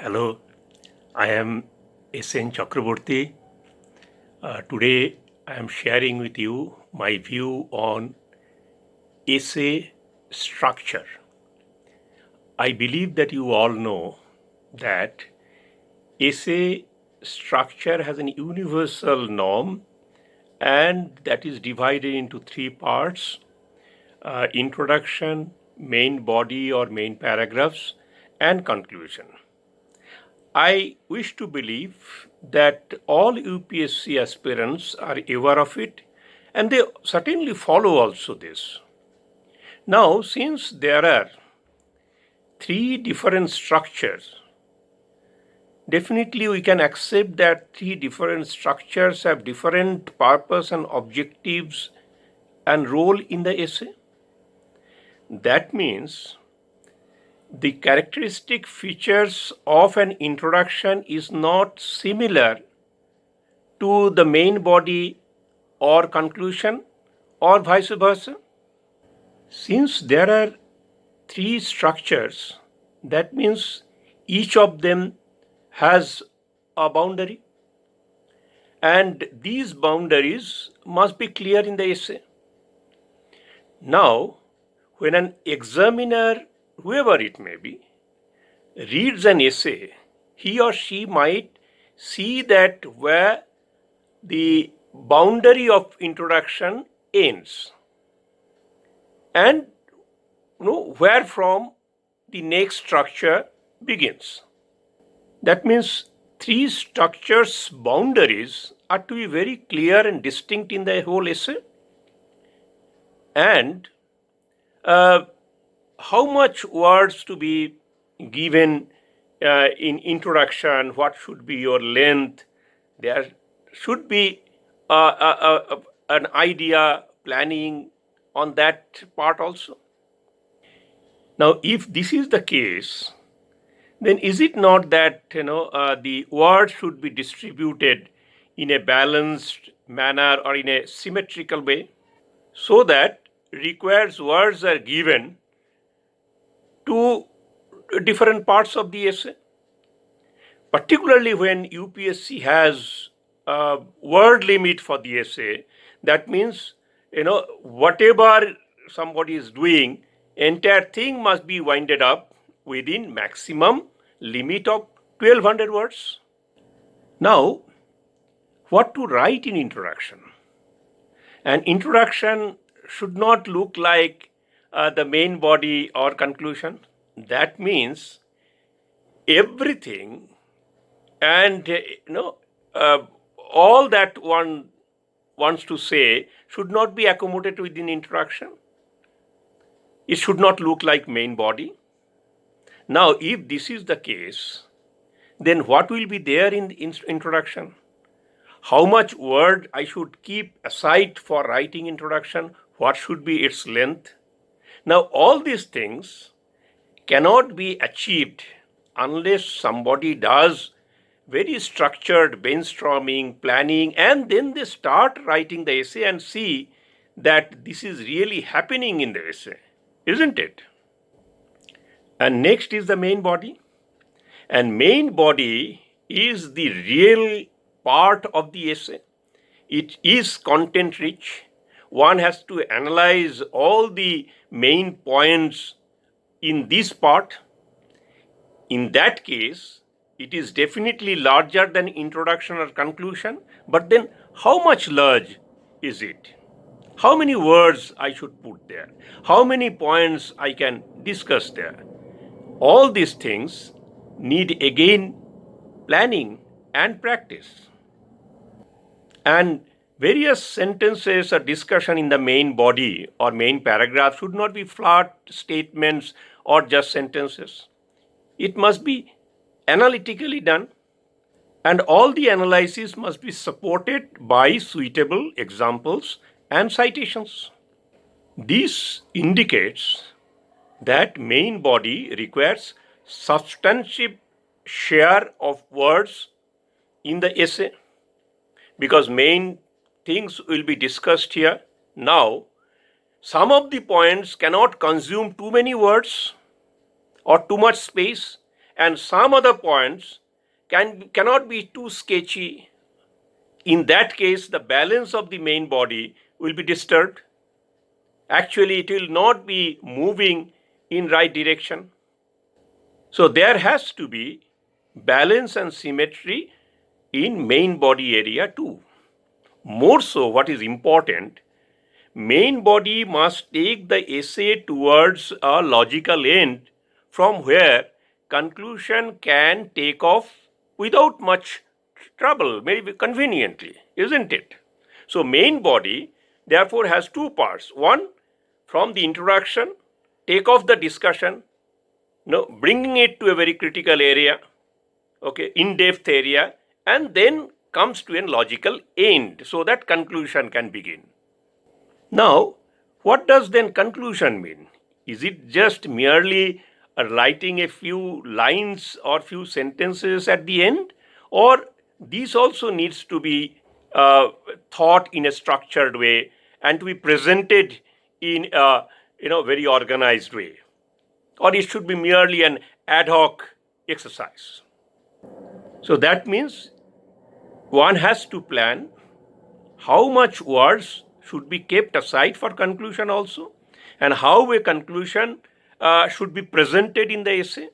Hello, I am S.N. Chakraborty. Today I am sharing with you my view on essay structure. I believe that you all know that essay structure has an universal norm and that is divided into three parts: introduction, main body or main paragraphs, and conclusion. I wish to believe that all UPSC aspirants are aware of it and they certainly follow also this. Now, since there are three different structures, definitely we can accept that three different structures have different purpose and objectives and role in the essay. That means the characteristic features of an introduction is not similar to the main body or conclusion or vice versa. Since there are three structures, that means each of them has a boundary, and these boundaries must be clear in the essay. Now, when an examiner, whoever it may be, reads an essay, he or she might see that where the boundary of introduction ends and where from the next structure begins. That means three structures boundaries are to be very clear and distinct in the whole essay, and how much words to be given in introduction, what should be your length. There should be an idea planning on that part also. Now, if this is the case, then is it not that the words should be distributed in a balanced manner or in a symmetrical way, so that required words are given to different parts of the essay, particularly when UPSC has a word limit for the essay. That means whatever somebody is doing, entire thing must be winded up within maximum limit of 1200 words. Now, what to write in introduction? An introduction should not look like the main body or conclusion. That means everything and all that one wants to say should not be accommodated within introduction. It should not look like main body. Now, if this is the case, then what will be there in the introduction? How much word I should keep aside for writing introduction? What should be its length? Now, all these things cannot be achieved unless somebody does very structured brainstorming, planning, and then they start writing the essay and see that this is really happening in the essay, isn't it? And next is the main body. And main body is the real part of the essay. It is content rich. One has to analyze all the main points in this part. In that case, it is definitely larger than introduction or conclusion, but then how much large is it? How many words I should put there? How many points I can discuss there? All these things need again planning and practice. And various sentences or discussion in the main body or main paragraph should not be flat statements or just sentences. It must be analytically done, and all the analysis must be supported by suitable examples and citations. This indicates that main body requires substantive share of words in the essay, because main things will be discussed here. Now, some of the points cannot consume too many words or too much space, and some other points cannot be too sketchy. In that case, the balance of the main body will be disturbed. Actually, it will not be moving in right direction. So there has to be balance and symmetry in main body area too. More so, what is important, main body must take the essay towards a logical end from where conclusion can take off without much trouble, maybe conveniently, isn't it? So main body therefore has two parts. One, from the introduction, take off the discussion, bringing it to a very critical area, okay, in-depth area, and then comes to a logical end so that conclusion can begin. Now, what does then conclusion mean? Is it just merely writing a few lines or few sentences at the end, or this also needs to be thought in a structured way and to be presented in a very organized way, or it should be merely an ad hoc exercise? So that means one has to plan how much words should be kept aside for conclusion also, and how a conclusion should be presented in the essay.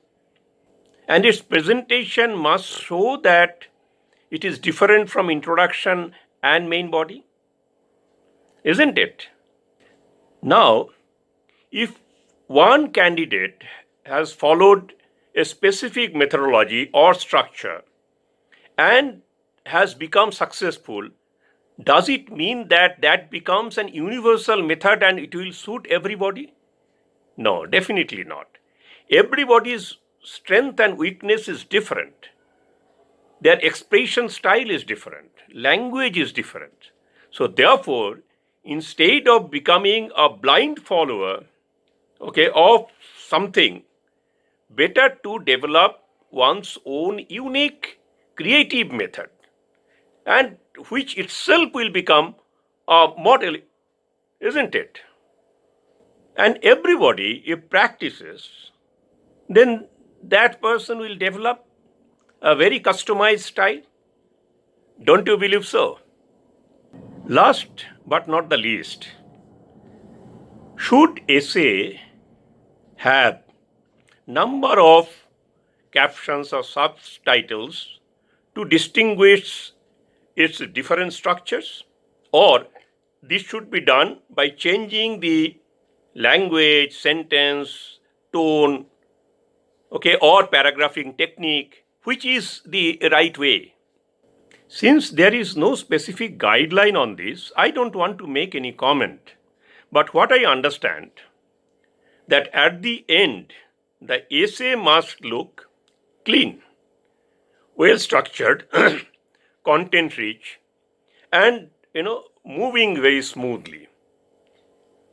And its presentation must show that it is different from introduction and main body, isn't it? Now, if one candidate has followed a specific methodology or structure and has become successful, does it mean that that becomes an universal method and it will suit everybody? No, definitely not. Everybody's strength and weakness is different. Their expression style is different. Language is different. So therefore, instead of becoming a blind follower, of something, better to develop one's own unique creative method, and which itself will become a model, isn't it? And everybody, if practices, then that person will develop a very customized style. Don't you believe so? Last but not the least, should essay have number of captions or subtitles to distinguish its different structures, or this should be done by changing the language, sentence, tone, or paragraphing technique, which is the right way? Since there is no specific guideline on this, I don't want to make any comment. But what I understand, that at the end, the essay must look clean, well structured, content rich, and moving very smoothly.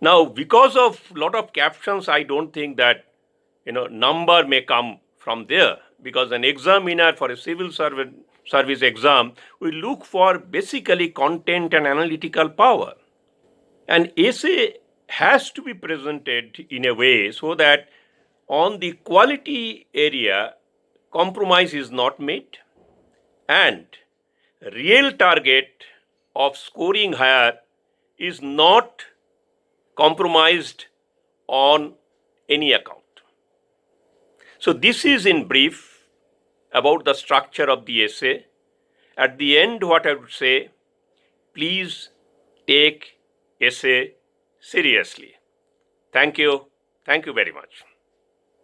Now, because of lot of captions, I don't think that number may come from there, because an examiner for a civil service exam will look for basically content and analytical power. An essay has to be presented in a way so that on the quality area, compromise is not made, and real target of scoring higher is not compromised on any account. So this is in brief about the structure of the essay. At the end, what I would say, please take essay seriously. Thank you. Thank you very much.